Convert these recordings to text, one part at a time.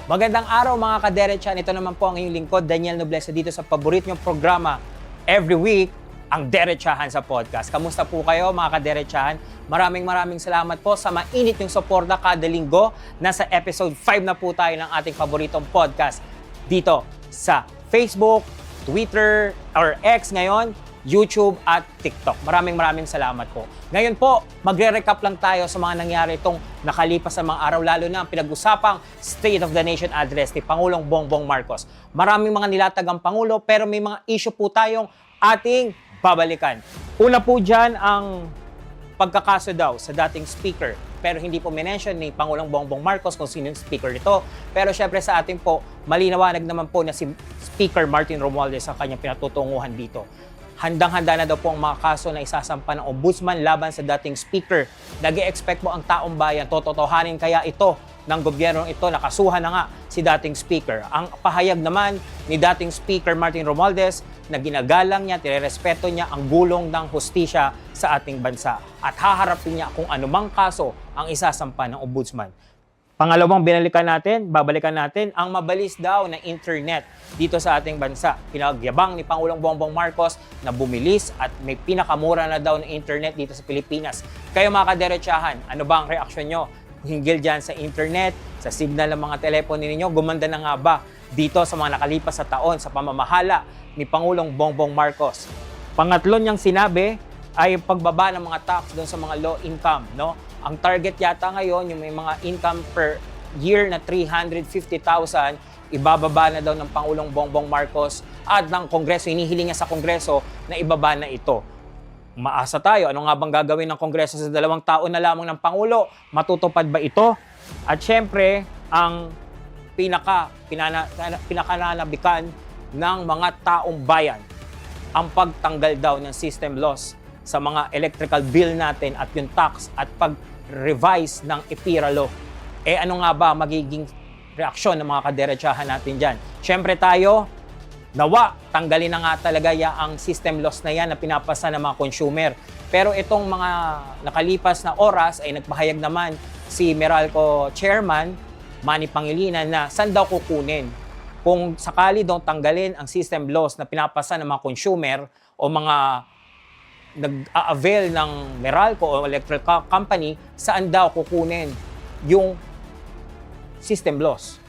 Magandang araw mga kaderechan. Ito naman po ang inyong lingkod, Daniel Nobleza, dito sa paborito niyong programa every week, ang Derechahan sa podcast. Kamusta po kayo mga kaderechahan? Maraming salamat po sa mainit yung suporta kada linggo. Nasa episode 5 na po tayo ng ating paboritong podcast dito sa Facebook, Twitter, or X ngayon, YouTube at TikTok. Maraming salamat po. Ngayon po, magre-recap lang tayo sa mga nangyari itong nakalipas sa mga araw, lalo na ang pinag-usapang State of the Nation Address ni Pangulong Bongbong Marcos. Maraming mga nilatag ang Pangulo, pero may mga issue po tayong ating babalikan. Una po dyan ang pagkakaso daw sa dating speaker, pero hindi po minention ni Pangulong Bongbong Marcos kung sino yung speaker nito. Pero syempre sa atin po, malinawanag naman po na si Speaker Martin Romualdez sa kanyang pinatutunguhan dito. Handang-handa na daw po ang mga kaso na isasampa ng ombudsman laban sa dating speaker. Nag-e-expect mo ang taong bayan, tototohanin kaya ito ng gobyernong ito, nakasuhan na nga si dating speaker. Ang pahayag naman ni dating speaker Martin Romualdez na ginagalang niya, tirerespeto niya ang gulong ng hustisya sa ating bansa at haharapin niya kung anumang kaso ang isasampa ng ombudsman. Pangalawang babalikan natin ang mabilis daw na internet dito sa ating bansa. Pinagyabang ni Pangulong Bongbong Marcos na bumilis at may pinakamura na daw na internet dito sa Pilipinas. Kayo mga kaderechahan, ano ba ang reaksyon nyo hinggil dyan sa internet, sa signal ng mga telepono ninyo? Gumanda na nga ba dito sa mga nakalipas sa taon sa pamamahala ni Pangulong Bongbong Marcos? Pangatlo niyang sinabi ay pagbaba ng mga tax doon sa mga low income, no? Ang target yata ngayon, yung may mga income per year na 350,000, ibababa na daw ng Pangulong Bongbong Marcos at ng Kongreso. Hinihiling niya sa Kongreso na ibaba na ito. Maasa tayo, ano nga bang gagawin ng Kongreso sa 2 taon na lamang ng Pangulo? Matutupad ba ito? At syempre, ang pinakananabikan ng mga taong bayan, ang pagtanggal daw ng system loss sa mga electrical bill natin at yung tax at pag-revise ng EPIRA law. Ano nga ba magiging reaksyon ng mga kaderechahan natin dyan? Siyempre tayo, nawa, tanggalin na nga talaga ang system loss na yan na pinapasa ng mga consumer. Pero itong mga nakalipas na oras ay nagpahayag naman si Meralco Chairman, Manny Pangilinan, na saan daw kukunin kung sakali daw tanggalin ang system loss na pinapasa ng mga consumer o mga nag-a-avail ng Meralco o electric company, saan daw kukunin yung system loss?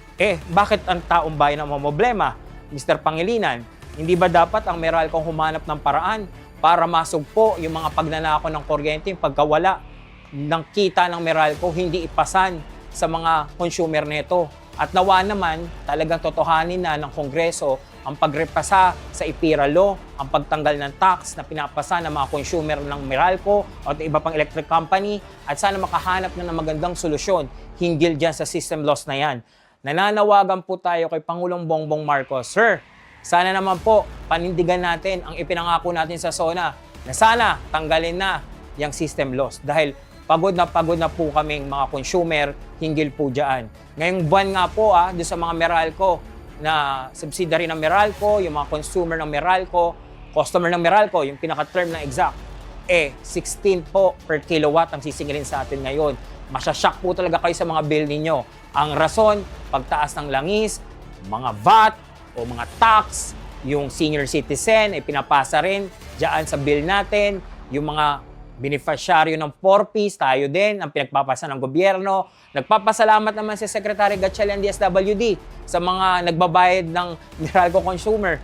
Bakit ang taong bayan ang problema, Mr. Pangilinan? Hindi ba dapat ang Meralco humanap ng paraan para masugpo yung mga pagnanako ng kuryente, pagkawala ng kita ng Meralco, hindi ipasan sa mga consumer nito? At nawa naman, talagang totohanin na ng Kongreso ang pagrepasa sa EPIRA law, ang pagtanggal ng tax na pinapasa ng mga consumer ng Meralco o iba pang electric company, at sana makahanap na ng magandang solusyon hinggil dyan sa system loss na yan. Nananawagan po tayo kay Pangulong Bongbong Marcos, Sir, sana naman po panindigan natin ang ipinangako natin sa SONA na sana tanggalin na yung system loss dahil pagod na po kaming mga consumer hinggil po dyan. Ngayong buwan nga po doon sa mga Meralco na subsidiary ng Meralco, yung mga consumer ng Meralco, customer ng Meralco, yung pinaka-term na exact, 16 po per kilowatt ang sisingilin sa atin ngayon. Masyashock po talaga kayo sa mga bill ninyo. Ang rason, pagtaas ng langis, mga VAT o mga tax, yung senior citizen ay pinapasa rin dyan sa bill natin, yung mga beneficiaryo ng 4Ps, tayo din, ang pinagpapasa ng gobyerno. Nagpapasalamat naman si Secretary Gatchalian DSWD sa mga nagbabayad ng Meralco consumer.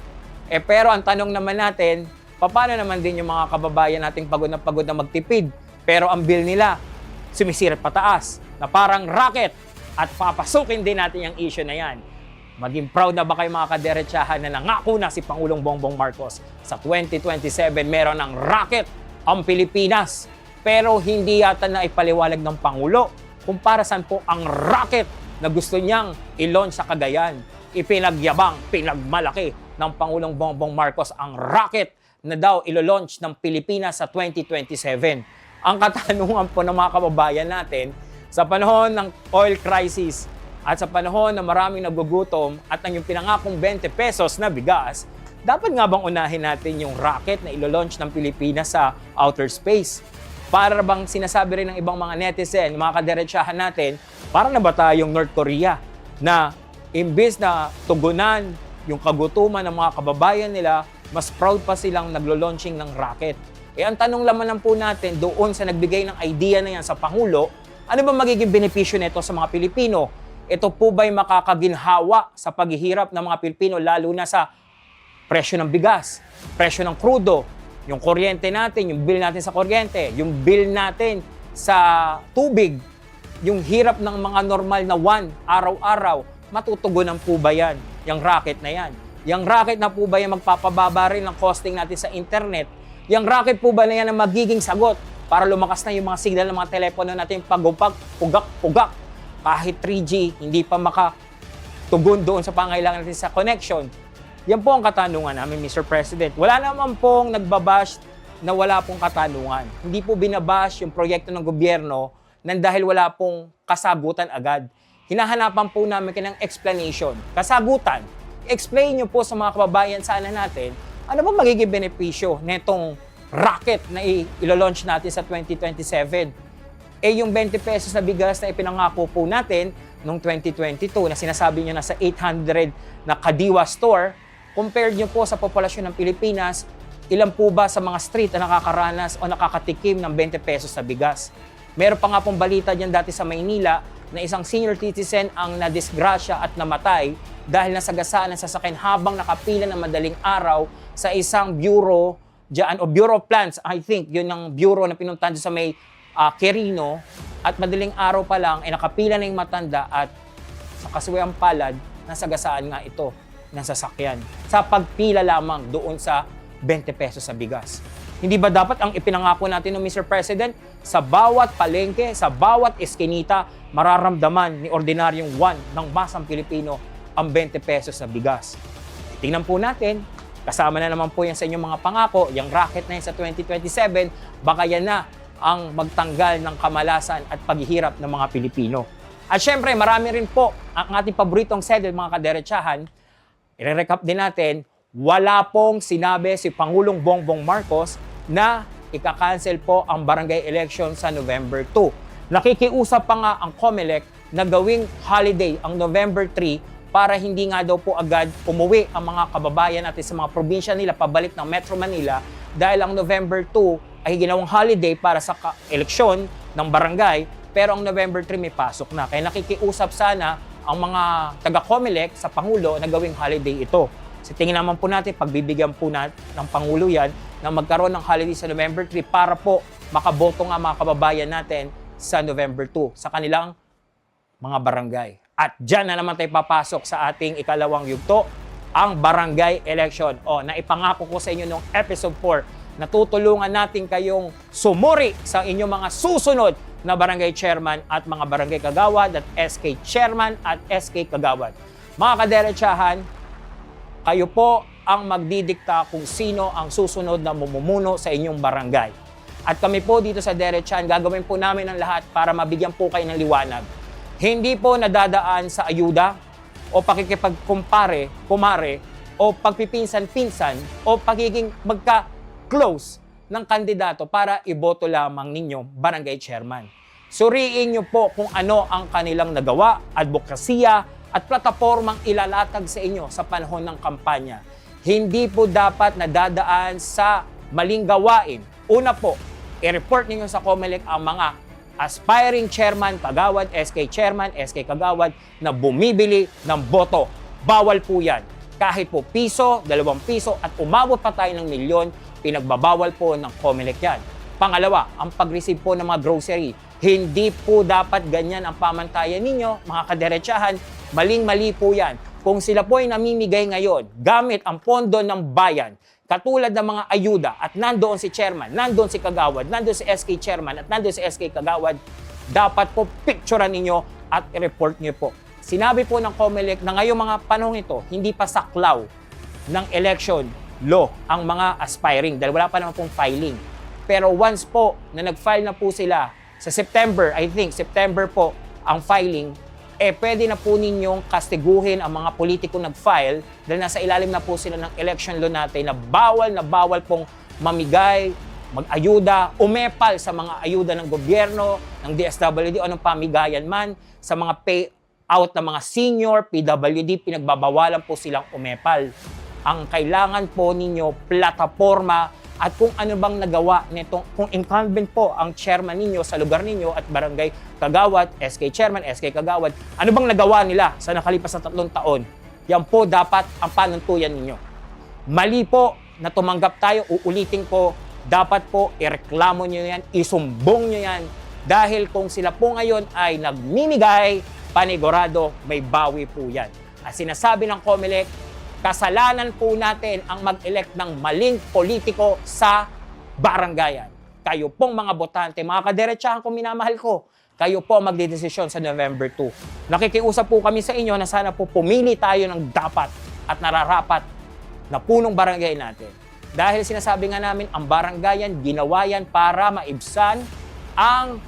Pero ang tanong naman natin, paano naman din yung mga kababayan nating pagod na magtipid, pero ang bill nila sumisirit pataas, na parang rocket, at papasukin din natin yung issue na yan. Maging proud na ba kayo mga kaderechahan na nangako na si Pangulong Bongbong Marcos sa 2027 meron ng rocket ang Pilipinas, pero hindi yata na ipaliwalag ng Pangulo kung para saan po ang rocket na gusto niyang i-launch sa Cagayan. Ipinagyabang, pinagmalaki ng Pangulong Bongbong Marcos ang rocket na daw ilo-launch ng Pilipinas sa 2027. Ang katanungan po ng mga kababayan natin, sa panahon ng oil crisis at sa panahon na maraming nagugutom at ang yung pinangakong 20 pesos na bigas, dapat nga bang unahin natin yung rocket na ilo-launch ng Pilipinas sa outer space? Para bang sinasabi rin ng ibang mga netizen, mga kaderechahan natin, para na ba tayong North Korea na Imbes na tugunan yung kagutuman ng mga kababayan nila, mas proud pa silang naglo-launching ng rocket. Ang tanong laman po natin doon sa nagbigay ng idea na yan sa Pangulo, ano ba magiging benepisyo nito sa mga Pilipino? Ito po ba'y makakaginhawa sa paghihirap ng mga Pilipino lalo na sa presyo ng bigas, presyo ng krudo, yung kuryente natin, yung bill natin sa kuryente, yung bill natin sa tubig, yung hirap ng mga normal na araw-araw, matutugunan po ba yan? Yung rocket na yan. Yung rocket na po ba yan magpapababa rin ng costing natin sa internet? Yung rocket po ba na yan ang magiging sagot para lumakas na yung mga signal ng mga telepono natin pagupag, pugak, kahit 3G, hindi pa makatugon doon sa pangailangan natin sa connection. Yan po ang katanungan namin, Mr. President. Wala naman pong nagbabash na wala pong katanungan. Hindi po binabash yung proyekto ng gobyerno nang dahil wala pong kasagutan agad. Hinahanapan po namin kanyang explanation. Kasagutan. Explain nyo po sa mga kababayan sana natin ano ba magiging benepisyo netong rocket na ilo-launch natin sa 2027. Yung 20 pesos na bigas na ipinangako po natin noong 2022 na sinasabi nyo na sa 800 na Kadiwa store, compared nyo po sa populasyon ng Pilipinas, ilan po ba sa mga street na nakakaranas o nakakatikim ng 20 pesos sa bigas? Meron pa nga pong balita dyan dati sa Maynila na isang senior citizen ang nadisgrasya at namatay dahil nasagasaan ng sasakyan habang nakapila ng madaling araw sa isang bureau dyan, o Bureau of Plants, I think, yun ang bureau na pinuntahan sa may Quirino, at madaling araw pa lang, nakapila na yung matanda at sa kaswiang palad, nasagasaan nga ito ng sasakyan sa pagpila lamang doon sa 20 pesos sa bigas. Hindi ba dapat ang ipinangako natin ng Mr. President, sa bawat palengke, sa bawat eskinita, mararamdaman ni ordinaryong ng masang Pilipino ang 20 pesos sa bigas? Tingnan po natin, kasama na naman po yan sa inyong mga pangako, yung rocket na yan sa 2027, baka yan na ang magtanggal ng kamalasan at paghihirap ng mga Pilipino. At syempre, marami rin po ang ating paboritong sedel, mga kaderechahan. I-recap din natin, wala pong sinabi si Pangulong Bongbong Marcos na ika-cancel po ang barangay election sa November 2. Nakikiusap pa nga ang COMELEC na gawing holiday ang November 3 para hindi nga daw po agad umuwi ang mga kababayan natin sa mga probinsya nila pabalik ng Metro Manila dahil ang November 2 ay ginawang holiday para sa eleksyon ng barangay, pero ang November 3 may pasok na. Kaya nakikiusap sana ang mga taga-COMELEC sa Pangulo na gawing holiday ito. Sa tingin naman po natin, pagbibigyan po ng Pangulo yan na magkaroon ng holiday sa November 3 para po makaboto nga mga kababayan natin sa November 2 sa kanilang mga barangay. At dyan na naman tayo papasok sa ating ikalawang yugto, ang barangay election. Naipangako ko sa inyo noong episode 4 na tutulungan natin kayong sumuri sa inyong mga susunod na barangay chairman at mga barangay kagawad at SK chairman at SK kagawad. Mga kaderechahan, kayo po ang magdidikta kung sino ang susunod na mumumuno sa inyong barangay. At kami po dito sa Derechan, gagawin po namin ang lahat para mabigyan po kayo ng liwanag. Hindi po nadadaan sa ayuda o pakikipagkumpare, kumare, o pagpipinsan-pinsan o pagiging magka-close ng kandidato para iboto lamang ninyo barangay chairman. Suriin nyo po kung ano ang kanilang nagawa, advokasya, at platapormang ilalatag sa inyo sa panahon ng kampanya. Hindi po dapat nadadaan sa maling gawain. Una po, i-report ninyo sa COMELEC ang mga aspiring chairman, kagawad, SK chairman, SK kagawad na bumibili ng boto. Bawal po yan. Kahit po piso, 2 piso at umabot pa tayo ng milyon, pinagbabawal po ng COMELEC yan. Pangalawa, ang pag-receive po ng mga grocery. Hindi po dapat ganyan ang pamantayan ninyo, mga kaderechahan. Maling-mali po yan. Kung sila po ay namimigay ngayon gamit ang pondo ng bayan, katulad ng mga ayuda, at nandoon si chairman, nandoon si kagawad, nandoon si SK chairman, at nandoon si SK kagawad, dapat po picturean ninyo at i-report nyo po. Sinabi po ng COMELEC na ngayong mga panahon ito, hindi pa saklaw ng election law ang mga aspiring dahil wala pa naman pong filing. Pero once po na nag-file na po sila sa September, I think, September po ang filing, pwede na po ninyong kastiguhin ang mga politiko nag-file dahil nasa ilalim na po sila ng election law natin na bawal pong mamigay, mag-ayuda, umepal sa mga ayuda ng gobyerno, ng DSWD o ng pamigayan man, sa mga out ng mga senior PWD, pinagbabawalan po silang umepal. Ang kailangan po ninyo, plataforma at kung ano bang nagawa nitong, kung incumbent po ang chairman ninyo sa lugar ninyo at barangay Kagawad, SK Chairman, SK Kagawad, ano bang nagawa nila sa nakalipas na 3 taon? Yan po dapat ang panuntuyan ninyo. Mali po na tumanggap tayo, uulitin ko, dapat po ireklamo nyo yan, isumbong nyo yan, dahil kung sila po ngayon ay nagmimigay, panigurado, may bawi po yan. At sinasabi ng COMELEC, kasalanan po natin ang mag-elect ng maling politiko sa barangayan. Kayo pong mga botante, mga kadiretsahan kong minamahal ko, kayo po magdedesisyon sa November 2. Nakikiusap po kami sa inyo na sana po pumili tayo ng dapat at nararapat na punong barangay natin. Dahil sinasabi nga namin, ang barangayan, ginawa yan para maibsan ang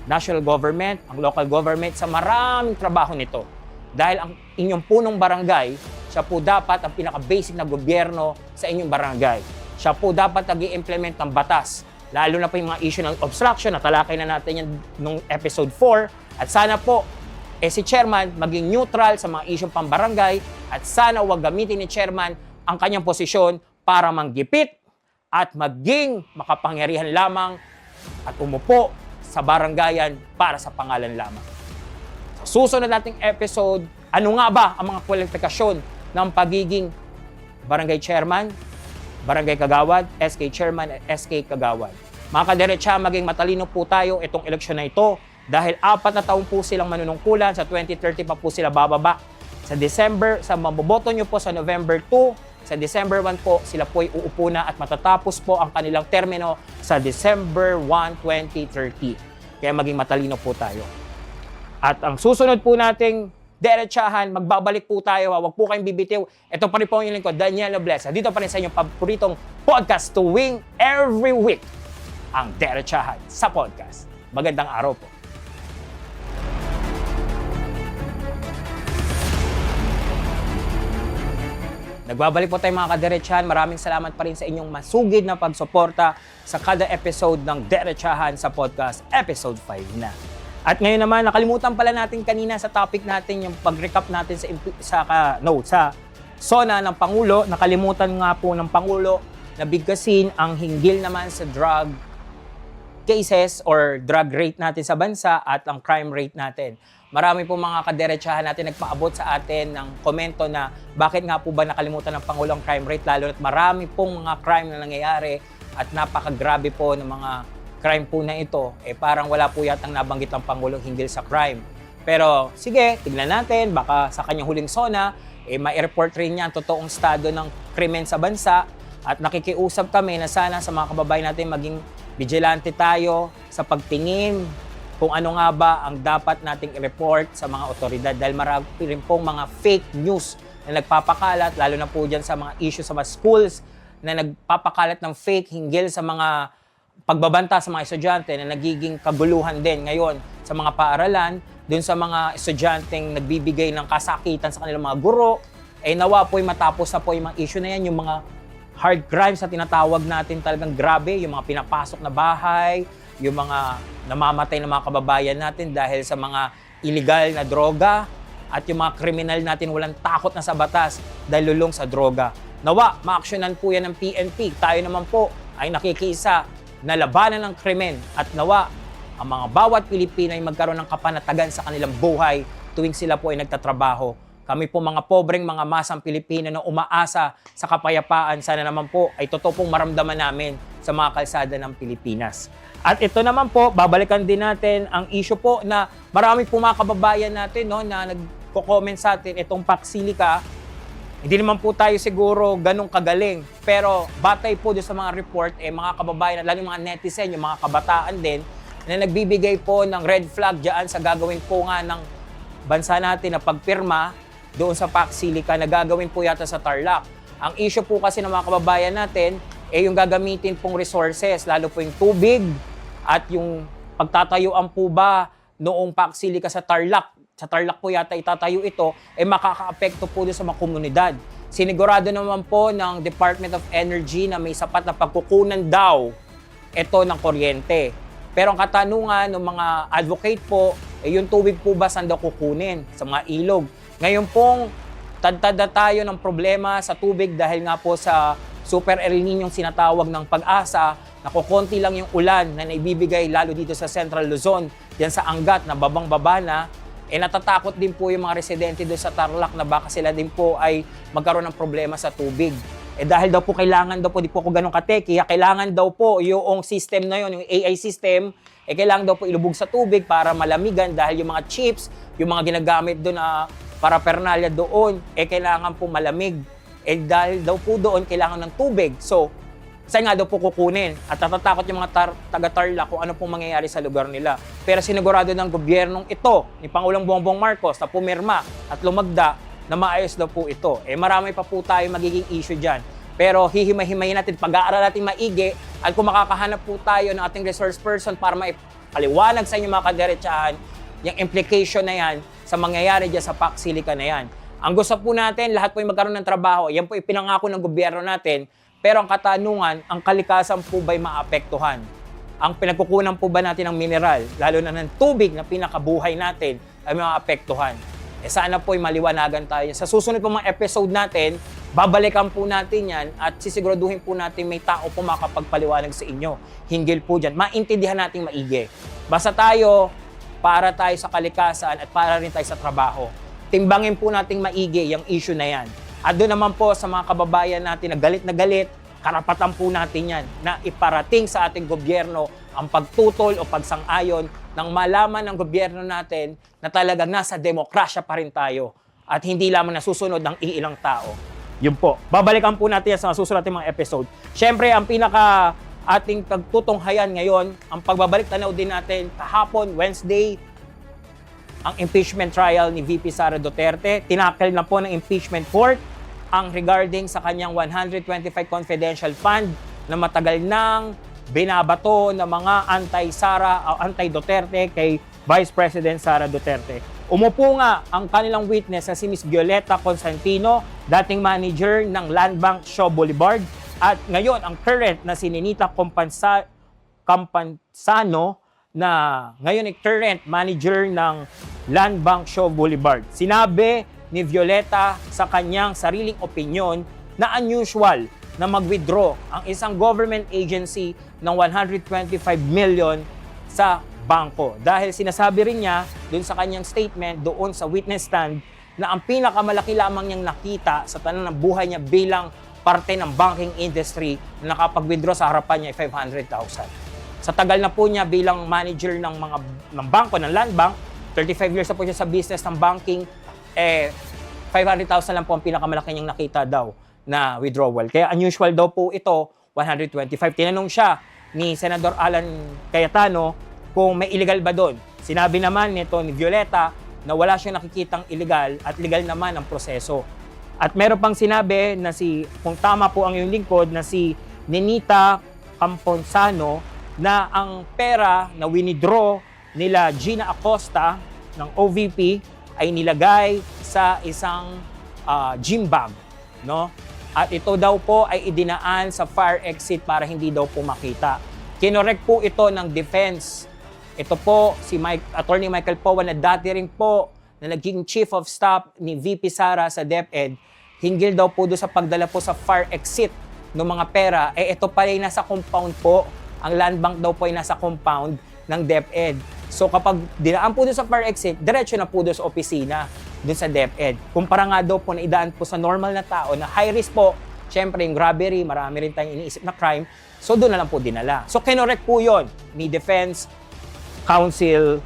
national government, ang local government sa maraming trabaho nito. Dahil ang inyong punong barangay, siya po dapat ang pinaka-basic na gobyerno sa inyong barangay. Siya po dapat nag-i-implement ng batas. Lalo na po yung mga issue ng obstruction, natalakay na natin yan nung episode 4. At sana po, si chairman maging neutral sa mga issue pang barangay at sana huwag gamitin ni chairman ang kanyang posisyon para manggipit at maging makapangyarihan lamang at umupo sa barangayan para sa pangalan lamang. Sa susunod nating episode, ano nga ba ang mga kwalifikasyon ng pagiging barangay chairman, barangay kagawad, SK chairman at SK kagawad. Mga kadiretsa, maging matalino po tayo itong eleksyon na ito dahil 4 na taon po silang manunungkulan, sa 2030 pa po sila bababa. Sa December, sa maboboto nyo po sa November 2, sa December 1 po, sila po ay uupo na at matatapos po ang kanilang termino sa December 1, 2030. Kaya maging matalino po tayo. At ang susunod po nating diretsahan, magbabalik po tayo. Huwag po kayong bibitiw. Ito pa rin po yung lingkod, Daniel Nobleza. Dito pa rin sa inyong paboritong podcast tuwing every week, ang diretsahan sa podcast. Magandang araw po. Nagbabalik po tayo mga kadiretsahan. Maraming salamat pa rin sa inyong masugid na pagsuporta sa kada episode ng Diretsahan sa podcast, episode 5 na. At ngayon naman, nakalimutan pala natin kanina sa topic natin, yung pag-recap natin sa SONA ng Pangulo. Nakalimutan nga po ng Pangulo na bigkasin ang hinggil naman sa drug cases or drug rate natin sa bansa at ang crime rate natin. Marami po mga kadiretsahan natin nagpaabot sa atin ng komento na bakit nga po ba nakalimutan ng Pangulo ang crime rate, lalo at marami pong mga crime na nangyayari at napakagrabe po ng mga crime po na ito, parang wala po yatang nabanggit ng Pangulong hinggil sa crime. Pero sige, tignan natin, baka sa kanyang huling SONA, ma-report rin niya ang totoong estado ng krimen sa bansa at nakikiusap kami na sana sa mga kababayan natin maging vigilante tayo sa pagtingin kung ano nga ba ang dapat nating i-report sa mga otoridad dahil marami rin pong mga fake news na nagpapakalat, lalo na po dyan sa mga issue sa mga schools na nagpapakalat ng fake hinggil sa mga pagbabanta sa mga estudyante na nagiging kaguluhan din ngayon sa mga paaralan, dun sa mga estudyanteng nagbibigay ng kasakitan sa kanilang mga guro, nawa po'y matapos na po yung mga issue na yan, yung mga hard crimes na tinatawag natin talagang grabe, yung mga pinapasok na bahay, yung mga namamatay ng mga kababayan natin dahil sa mga illegal na droga, at yung mga kriminal natin walang takot na sa batas dahil lulong sa droga. Nawa, ma-actionan po yan ng PNP. Tayo naman po ay nakikiisa na labanan ng krimen at nawa ang mga bawat Pilipino ay magkaroon ng kapanatagan sa kanilang buhay tuwing sila po ay nagtatrabaho. Kami po mga pobreng mga masang Pilipino na umaasa sa kapayapaan, sana naman po ay totoo pong maramdaman namin sa mga kalsada ng Pilipinas. At ito naman po, babalikan din natin ang issue po na marami po mga kababayan natin na nagko-comment sa atin itong Paxilica. Hindi naman po tayo siguro ganong kagaling. Pero batay po doon sa mga report, mga kababayan, lalo yung mga netizen, yung mga kabataan din, na nagbibigay po ng red flag dyan sa gagawin po nga ng bansa natin na pagpirma doon sa Paxilica na gagawin po yata sa Tarlac. Ang issue po kasi ng mga kababayan natin, yung gagamitin pong resources, lalo po yung tubig at yung pagtatayuan po ba noong Paxilica sa Tarlac. Sa Tarlac po yata itatayo ito, makaka-apekto po doon sa mga komunidad. Sinigurado naman po ng Department of Energy na may sapat na pagkukunan daw ito ng kuryente. Pero ang katanungan ng mga advocate po, Eh yung tubig po ba saan daw kukunin? Sa mga ilog. Ngayon pong tad-tad na tayo ng problema sa tubig dahil nga po sa Super El Niño sinatawag ng Pag-asa, nakukonti lang yung ulan na naibibigay lalo dito sa Central Luzon, diyan sa Angat na babang-baba na, natatakot din po yung mga residente doon sa Tarlac na baka sila din po ay magkaroon ng problema sa tubig. Dahil daw po kailangan daw po, di po ako ganun kateki, kailangan daw po yung system na yun, yung AI system, kailangan daw po ilubog sa tubig para malamigan dahil yung mga chips, yung mga ginagamit doon na paraphernalia doon, kailangan po malamig. Dahil daw po doon kailangan ng tubig. So, saan nga daw po kukunin? At natatakot yung mga taga-Tarlac kung ano pong mangyayari sa lugar nila. Pero sinigurado ng gobyernong ito, ni Pangulong Bongbong Marcos, na pumirma at lumagda na maayos daw po ito. Marami pa po tayo magiging issue dyan. Pero hihimay-himayin natin, pag-aaral natin maigi, at kung makakahanap po tayo ng ating resource person para maipaliwanag sa inyo mga kadiretsahan, yung implication na yan sa mangyayari dyan sa PAC Silica na yan. Ang gusto po natin, lahat po yung magkaroon ng trabaho, yan po ipinangako ng gobyerno natin, pero ang katanungan, ang kalikasan po ba'y maapektuhan? Ang pinagkukunan po ba natin ng mineral, lalo na ng tubig na pinakabuhay natin, ay maapektuhan? Sana po'y maliwanagan tayo. Sa susunod po mga episode natin, babalikan po natin yan at sisiguraduhin po natin may tao po makapagpaliwanag sa inyo. Hinggil po dyan. Maintindihan natin maigi. Basta tayo, para tayo sa kalikasan at para rin tayo sa trabaho. Timbangin po natin maigi yung issue na yan. At doon naman po sa mga kababayan natin na galit, karapatan po natin yan na iparating sa ating gobyerno ang pagtutol o pagsang-ayon nang malaman ng gobyerno natin na talagang nasa demokrasya pa rin tayo at hindi lamang nasusunod ng iilang tao. Yun po. Babalikan po natin yan sa susunod natin mga episode. Siyempre, ang pinaka ating pagtutunghayan ngayon, ang pagbabalik tanaw din natin kahapon, Wednesday, ang impeachment trial ni VP Sara Duterte. Tinakil na po ng impeachment court ang regarding sa kanyang 125 confidential fund na matagal nang binabato ng mga anti-Sara o anti-Duterte kay Vice President Sara Duterte. Umupo nga ang kanilang witness na si Ms. Violeta Constantino, dating manager ng Land Bank Shaw Boulevard, at ngayon ang current na si Ninita Campansano na ngayon ay current manager ng Land Bank Shaw Boulevard. Sinabi ni Violeta sa kanyang sariling opinyon na unusual na mag-withdraw ang isang government agency ng 125 million sa bangko. Dahil sinasabi rin niya doon sa kanyang statement, doon sa witness stand, na ang pinakamalaki lamang niyang nakita sa tanang ng buhay niya bilang parte ng banking industry na nakapag-withdraw sa harapan niya ay 500,000. Sa tagal na po niya bilang manager ng bangko, ng Land Bank, 35 years na po siya sa business ng banking, 500,000 lang po ang pinakamalaki niyang nakita daw na withdrawal. Kaya unusual daw po ito, 125. Tinanong siya ni Senador Alan Cayetano kung may illegal ba doon. Sinabi naman nito ni Violeta na wala siyang nakikitang illegal at legal naman ang proseso. At meron pang sinabi na kung tama po ang iyong lingkod, na si Ninita Campansano na ang pera na winidraw nila Gina Acosta ng OVP ay nilagay sa isang gym bag, no? At ito daw po ay idinaan sa fire exit para hindi daw po makita. Kinorek po ito ng defense. Ito po si Attorney Michael Powa na dati rin po na naging Chief of Staff ni VP Sara sa DepEd, hinggil daw po doon sa pagdala po sa fire exit ng mga pera. Ito pala ay nasa compound po. Ang land bank daw po ay nasa compound ng DepEd. So kapag dinaan po doon sa fire exit, diretso na po doon sa opisina, doon sa DepEd. Kumpara nga daw po na idaan po sa normal na tao na high risk po, syempre yung robbery, marami rin tayong iniisip na crime, so doon na lang po dinala. So kinorek po yon ni Defense Counsel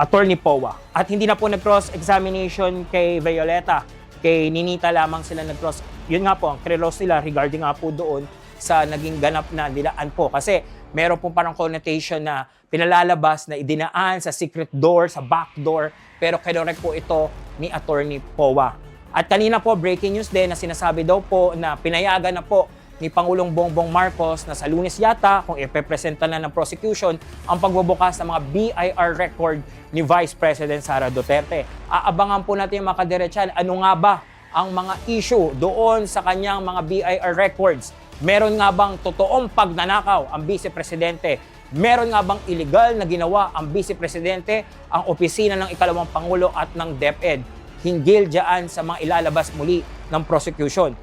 Attorney Powa. At hindi na po nag-cross-examination kay Violeta, kay Ninita lamang sila nag-cross. Yun nga po, ang cross nila regarding nga po doon sa naging ganap na dilaan po. Kasi meron po parang connotation na pinalalabas na idinaan sa secret door, sa back door, pero kinorek po ito ni Attorney Powa. At kanina po, breaking news din na sinasabi daw po na pinayagan na po ni Pangulong Bongbong Marcos na sa Lunes yata, kung ipepresenta na ng prosecution, ang pagbubukas ng mga BIR record ni Vice President Sara Duterte. Aabangan po natin mga kadiretsahan, ano nga ba ang mga issue doon sa kanyang mga BIR records? Meron nga bang totoong pagnanakaw ang Vice Presidente Meron nga bang illegal na ginawa ang Vice Presidente, ang opisina ng ikalawang Pangulo at ng DepEd hinggil dyan sa mga ilalabas muli ng prosecution?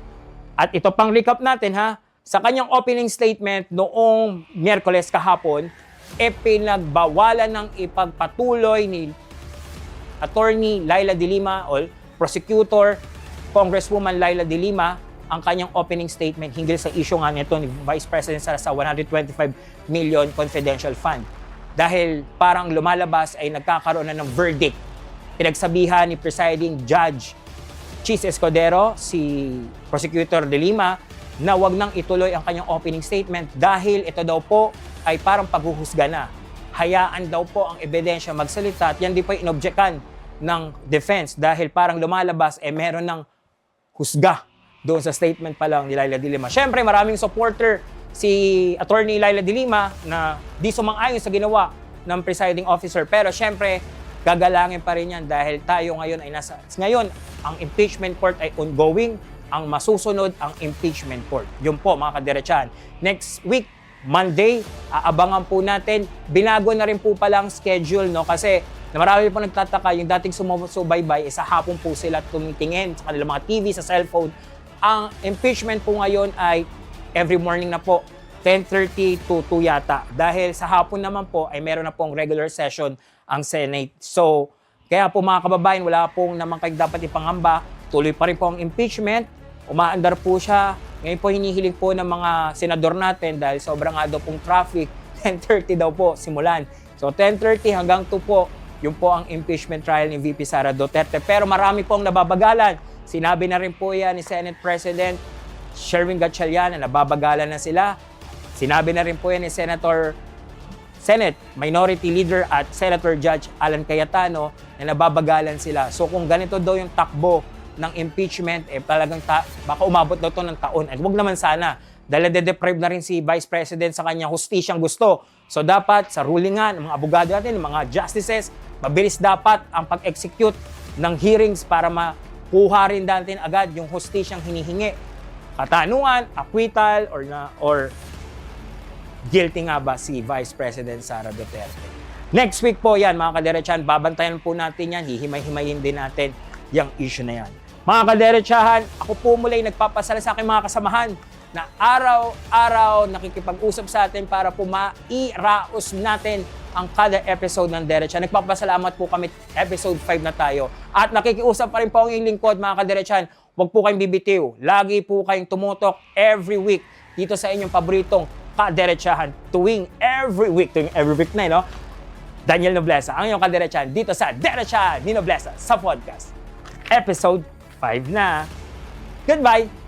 At ito pang recap natin ha, sa kanyang opening statement noong Miyerkules kahapon, pinagbawalan ng ipagpatuloy ni Attorney Laila de Lima o Prosecutor Congresswoman Laila de Lima ang kanyang opening statement hinggil sa issue nga nito ni Vice President Sara sa 125 million confidential fund. Dahil parang lumalabas ay nagkakaroon na ng verdict. Pinagsabihan ni Presiding Judge Chis Escudero, si Prosecutor de Lima, na wag nang ituloy ang kanyang opening statement dahil ito daw po ay parang paghuhusga na. Hayaan daw po ang ebidensya magsalita at yan di po inobjectan ng defense dahil parang lumalabas meron ng husga doon sa statement pa lang ni Laila de Lima. Siyempre, maraming supporter si Attorney Laila de Lima na di sumang-ayon sa ginawa ng presiding officer. Pero siyempre, gagalangin pa rin yan dahil tayo ngayon ay ngayon, ang impeachment court ay ongoing. Ang masusunod, ang impeachment court. Yun po, mga kadiretsahan. Next week, Monday, aabangan po natin. Binago na rin po palang schedule, no? Kasi marami po nagtataka, yung dating sumusubaybay, sa hapon po sila tumitingin sa kanilang mga TV, sa cellphone. Ang impeachment po ngayon ay every morning na po, 10:30 to 2 yata. Dahil sa hapon naman po ay meron na pong regular session ang Senate. So, kaya po mga kababayan, wala pong naman kayo dapat ipangamba. Tuloy pa rin po ang impeachment. Umaandar po siya. Ngayon po hinihiling po ng mga senador natin dahil sobrang nga daw pong traffic. 10:30 daw po simulan. So 10:30 hanggang 2 po, yun po ang impeachment trial ni VP Sara Duterte. Pero marami pong nababagalan. Sinabi na rin po yan ni Senate President Sherwin Gatchalian na nababagalan na sila. Sinabi na rin po yan ni Senate Minority Leader at Senator Judge Alan Cayetano na nababagalan sila. So kung ganito daw yung takbo ng impeachment, talagang baka umabot daw to ng taon. At wag naman sana, dahil de-deprive na rin si Vice President sa kanyang hustisyang gusto. So dapat sa ruling nga ng mga abogado natin, ng mga justices, mabilis dapat ang pag-execute ng hearings para makuha rin natin agad yung hustisyang hinihingi. Katanungan, acquittal, or guilty nga ba si Vice President Sara Duterte. Next week po yan, mga kadiretsahan, babantayan po natin yan, hihimay-himayin din natin yung issue na yan. Mga kadiretsahan, ako po muli nagpapasala sa aking mga kasamahan na araw-araw nakikipag-usap sa atin para po mairaos natin ang kada episode ng Derecha. Nagpapasalamat po kami, episode 5 na tayo. At nakikiusap pa rin po ang inyong lingkod, mga kadiretsahan. Huwag po kayong bibitiw. Lagi po kayong tumutok every week dito sa inyong paboritong kadiretsahan. Tuwing every week na, no? Daniel Noblesa, ang inyong kadiretsahan dito sa Derecha ni Noblesa sa podcast. Episode 5 na. Goodbye!